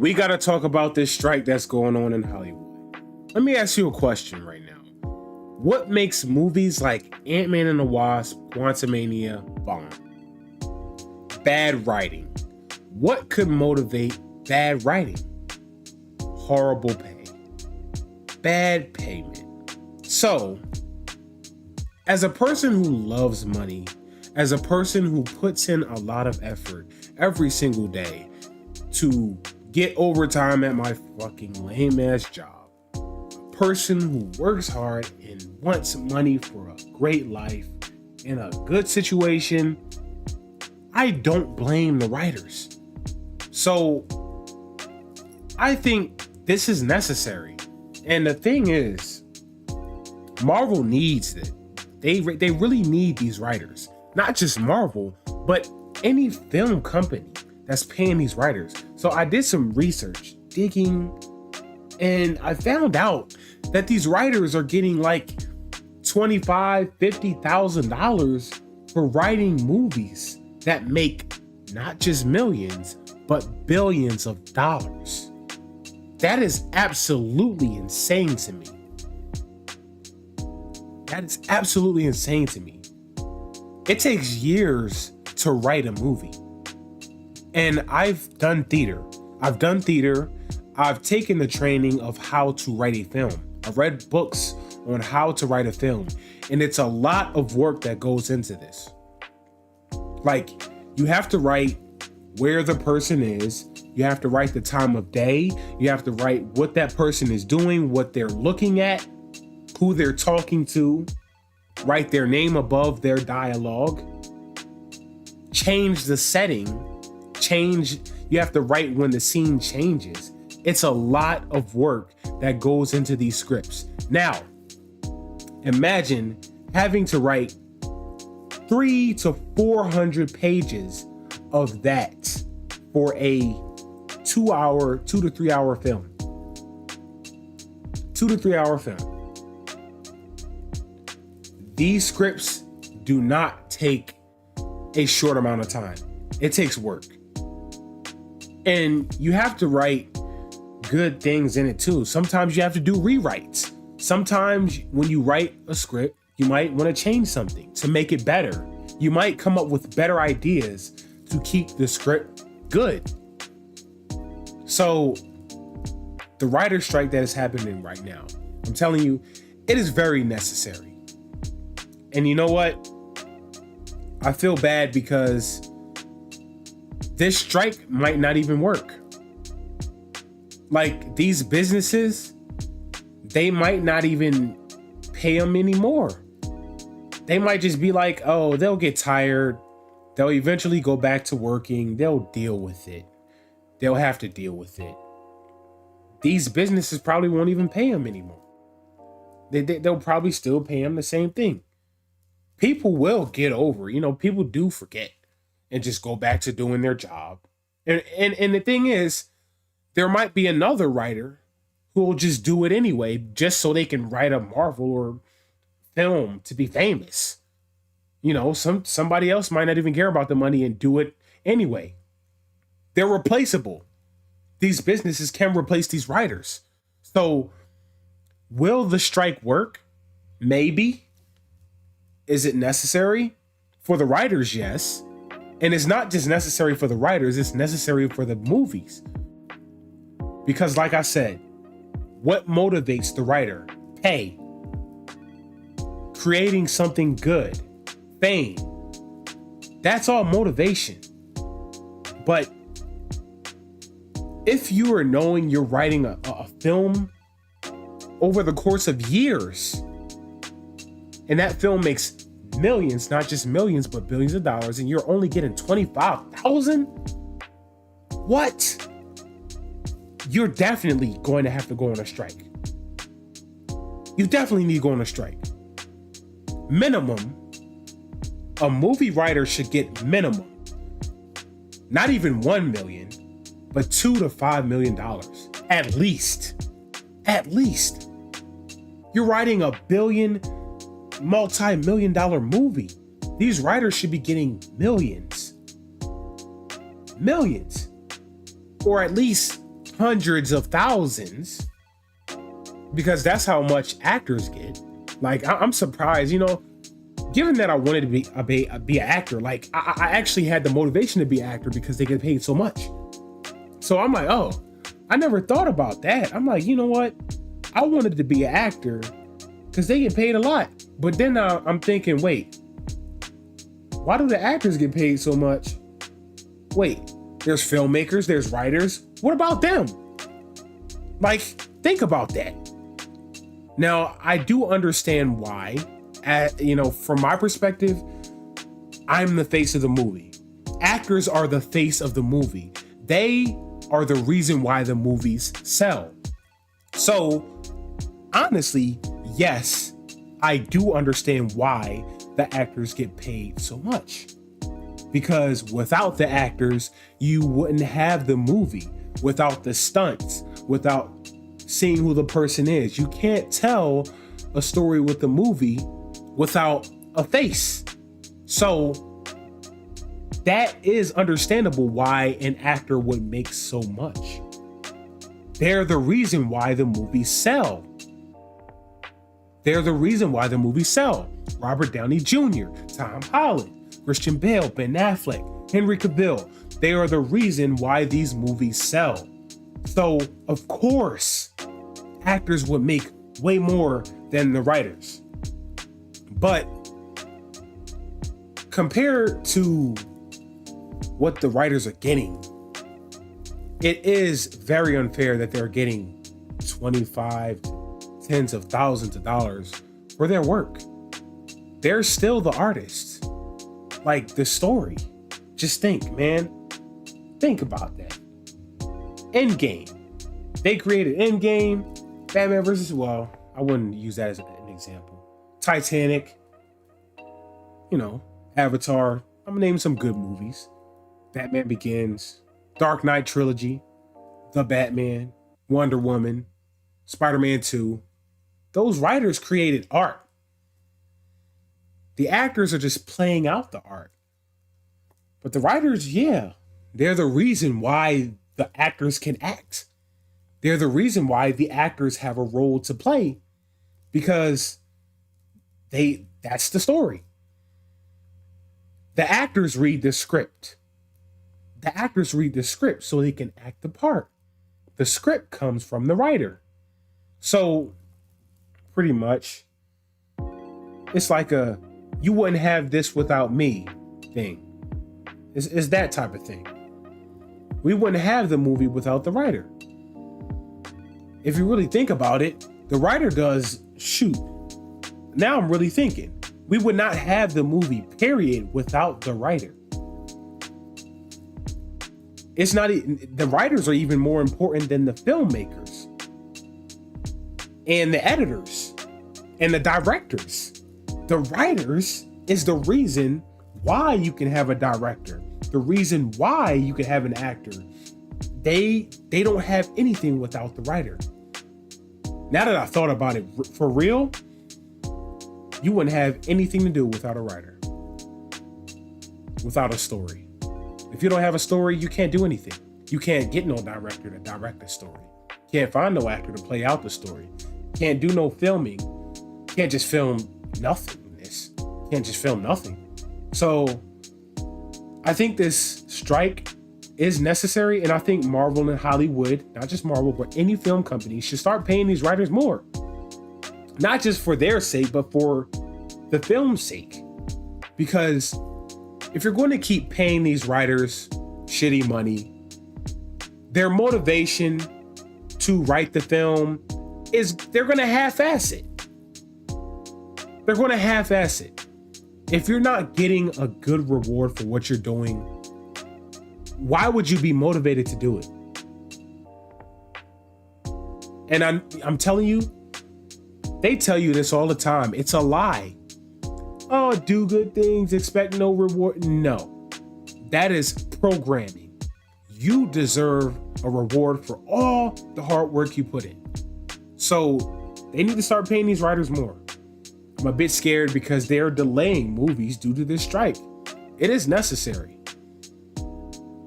We got to talk about this strike that's going on in Hollywood. Let me ask you a question right now. What makes movies like Ant-Man and the Wasp, Quantumania bomb? Bad writing. What could motivate bad writing? Horrible pay. Bad payment. So, as a person who loves money, as a person who puts in a lot of effort every single day to get overtime at my fucking lame ass job, a person who works hard and wants money for a great life in a good situation, I don't blame the writers. So I think this is necessary. And the thing is, Marvel needs it. They really need these writers. Not just Marvel, but any film company that's paying these writers. So I did some research, digging, and I found out that these writers are getting like $25,000, $50,000 for writing movies that make not just millions, but billions of dollars. That is absolutely insane to me. That is absolutely insane to me. It takes years to write a movie. And I've done theater. I've taken the training of how to write a film. I've read books on how to write a film. And it's a lot of work that goes into this. Like, you have to write where the person is. You have to write the time of day. You have to write what that person is doing, what they're looking at, who they're talking to, write their name above their dialogue, change the setting, you have to write when the scene changes. It's a lot of work that goes into these scripts. Now, imagine having to write 300 to 400 pages of that for a 2 to 3 hour film. 2 to 3 hour film. These scripts do not take a short amount of time. It takes work. And you have to write good things in it too. Sometimes you have to do rewrites. Sometimes when you write a script, you might want to change something to make it better. You might come up with better ideas to keep the script good. So the writer's strike that is happening right now, I'm telling you, it is very necessary. And you know what? I feel bad because this strike might not even work. Like, these businesses, they might not even pay them anymore. They might just be like, oh, they'll get tired. They'll eventually go back to working. They'll deal with it. They'll have to deal with it. These businesses probably won't even pay them anymore. They'll probably still pay them the same thing. People will get over, people do forget and just go back to doing their job. And the thing is, there might be another writer who will just do it anyway, just so they can write a Marvel or film to be famous. Somebody else might not even care about the money and do it anyway. They're replaceable. These businesses can replace these writers. So will the strike work? Maybe. Is it necessary? For the writers, yes. And it's not just necessary for the writers, it's necessary for the movies. Because like I said, what motivates the writer? Pay. Creating something good. Fame. That's all motivation. But if you are knowing you're writing a film over the course of years, and that film makes millions, not just millions, but billions of dollars, and you're only getting 25,000? What? You're definitely going to have to go on a strike. You definitely need to go on a strike. Minimum, a movie writer should get minimum, not even 1 million, but $2 to $5 million. At least. You're writing a multi-million dollar movie. These writers should be getting millions, or at least hundreds of thousands, because that's how much actors get. Like, I'm surprised, given that I wanted to be an actor. Like, I actually had the motivation to be an actor because they get paid so much. So I'm like, oh, I never thought about that. I'm like, you know what? I wanted to be an actor because they get paid a lot. But then I'm thinking, wait, why do the actors get paid so much? Wait, there's filmmakers, there's writers. What about them? Like, think about that. Now, I do understand why. From my perspective, I'm the face of the movie. Actors are the face of the movie. They are the reason why the movies sell. So, honestly, yes, I do understand why the actors get paid so much. Because without the actors, you wouldn't have the movie. Without the stunts, without seeing who the person is. You can't tell a story with a movie without a face. So that is understandable why an actor would make so much. They're the reason why the movies sell. They're the reason why the movies sell. Robert Downey Jr., Tom Holland, Christian Bale, Ben Affleck, Henry Cavill. They are the reason why these movies sell. So, of course, actors would make way more than the writers. But compared to what the writers are getting, it is very unfair that they're getting 25, tens of thousands of dollars for their work. They're still the artists. Like, the story. Just think, man. Think about that. Endgame. They created Endgame, Batman versus, well, I wouldn't use that as an example. Titanic, Avatar. I'm gonna name some good movies. Batman Begins, Dark Knight Trilogy, The Batman, Wonder Woman, Spider-Man 2. Those writers created art. The actors are just playing out the art. But the writers, yeah, they're the reason why the actors can act. They're the reason why the actors have a role to play, because that's the story. The actors read the script. The actors read the script so they can act the part. The script comes from the writer. So pretty much it's like a you wouldn't have this without me thing. It's that type of thing. We wouldn't have the movie without the writer. If you really think about it, the writer does shoot. Now I'm really thinking. We would not have the movie, period, without the writer. It's not, the writers are even more important than the filmmakers and the editors and the directors. The writers is the reason why you can have a director, the reason why you can have an actor. They don't have anything without the writer. Now that I thought about it, for real, you wouldn't have anything to do without a writer, without a story. If you don't have a story, you can't do anything. You can't get no director to direct the story. Can't find no actor to play out the story. Can't do no filming. Can't just film nothingness. Can't just film nothing. So I think this strike is necessary, and I think Marvel and Hollywood, not just Marvel, but any film company should start paying these writers more. Not just for their sake, but for the film's sake. Because if you're going to keep paying these writers shitty money, their motivation to write the film is they're going to half-ass it. They're going to half-ass it. If you're not getting a good reward for what you're doing, why would you be motivated to do it? And I'm telling you, they tell you this all the time. It's a lie. Oh, do good things, expect no reward. No, that is programming. You deserve a reward for all the hard work you put in. So they need to start paying these writers more. I'm a bit scared because they're delaying movies due to this strike. It is necessary.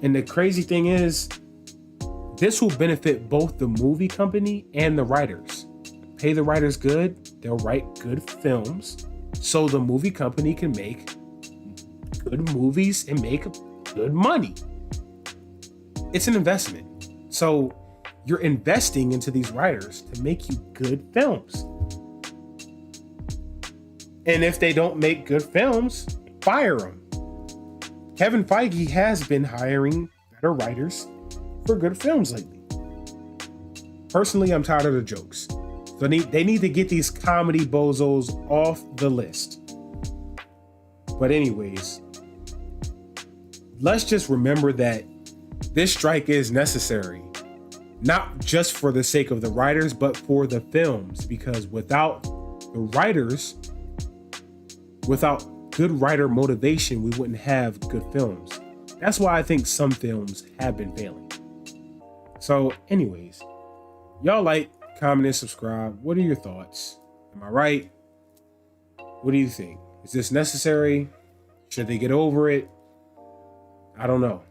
And the crazy thing is, This will benefit both the movie company and the writers. Pay the writers good, they'll write good films, so the movie company can make good movies and make good money. It's an investment. So you're investing into these writers to make you good films. And if they don't make good films, fire them. Kevin Feige has been hiring better writers for good films lately. Personally, I'm tired of the jokes. So they need to get these comedy bozos off the list. But anyways, let's just remember that this strike is necessary, not just for the sake of the writers, but for the films, because without the writers, without good writer motivation, we wouldn't have good films. That's why I think some films have been failing. So anyways, y'all like, comment, and subscribe. What are your thoughts? Am I right? What do you think? Is this necessary? Should they get over it? I don't know.